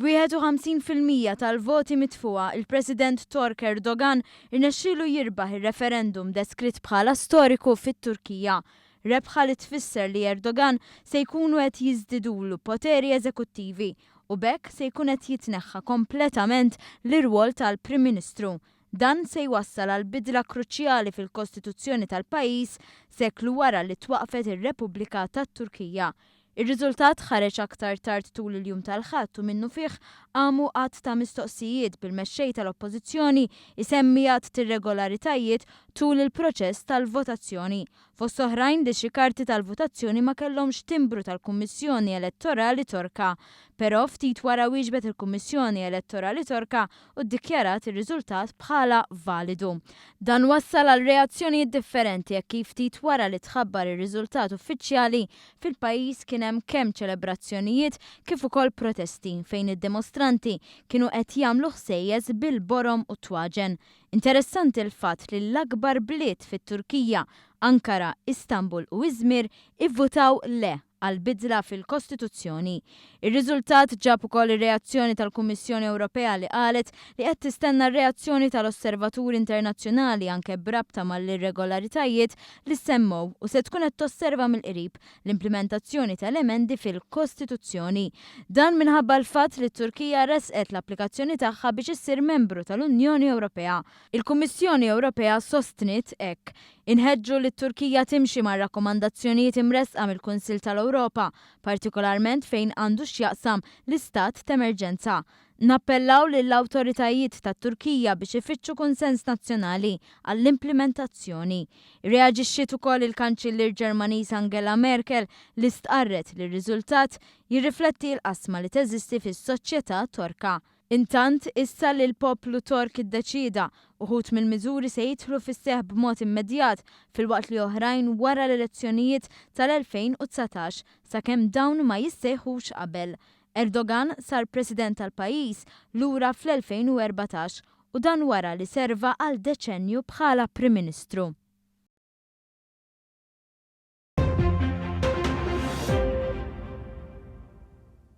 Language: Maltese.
b'51% tal-voti mitfuqa il-President Tork Erdogan irnexxielu jirbaħ ir-referendum deskritt bħala storiku fit-Turkija. Rebħa li tfisser li Erdogan se jkunu qed jiżdidulu poteri eżekuttivi u bekk se jkun qed jitneħħa kompletament l-irwol tal-Prim Ministru. Dan se jwassal għal bidla kruċjali fil-Kostituzzjoni tal-pajjiż seklu wara li twaqfet ir-Repubblika tat-Turkija. Ir-riżultat ħareġ aktar tard tul il-jum tal-Ħadd u minnu fih għamu qatt ta' mistoqsijiet bil-mexxej tal-Oppożizzjoni isemmi għadd tirregolaritajiet tul il-proċess tal-votazzjoni. Fost oħrajn li xi karti tal-votazzjoni ma kellhomx timbru tal-Kummissjoni Elettorali Torka, però ftit wara wieġbet il-Kummissjoni Elettorali Torka u ddikjarat ir-riżultat bħala validu. Dan wassal għal reazzjonijiet differenti jekk kif ftit wara li tħabbar ir-riżultat uffiċjali fil-pajjiż kien hemm kemm ċelebrazzjonijiet kif ukoll protesti fejn id-demostranti kienu qed jagħmlu ħsejjeż bil-borom u twaġen. Interessanti l-fatt li l-akbar bliet fit-Turkija, Ankara, Istanbul u Izmir ivvutaw le għal-bidla fil-Kostituzzjoni. Ir-riżultat ġab ukoll ir-reazzjoni tal-Kummissjoni Ewropea li qalet li qed tistenna r-reazzjoni tal-Osservaturi Internazzjonali anke brabta mal-irregolaritajiet li semmow u se tkun qed tosserva mill-qrib l-implementazzjoni tal-emendi fil-Kostituzzjoni. Dan minħabba l-fatt li t-Turkija resqet l-applikazzjoni tagħha biex issir membru tal-Unjoni Ewropea. Il-Kummissjoni Ewropea sostnit hekk inħeġġu li t-Turkija timxi mar rakkomandazzjonijiet imresqa mill-Kunsill tal-Ewropa, partikolarment fejn għandu x'jaqsam l-istat ta' emerġenza. Nappellaw lill-awtoritajiet tat-Turkija biex ifittxu kunsens nazzjonali għall-implementazzjoni. Reaġixxiet ukoll il-Kanċiller Ġermaniż Angela Merkel li stqarret li r-riżultat jirrifletti l-qasma li teżisti fis-soċjetà Torka. Intant, issa li l-poplu Tork iddeċida uħud mill-miżuri se jidħlu fis-seħħ b'mod immedjat filwaqt li oħrajn wara l-elezzjonijiet tal-2019 sakemm dawn ma jissejħux qabel. Erdogan sar President tal-pajjiż lura fl-2014 u dan wara li serva għal deċenju bħala Prim Ministru.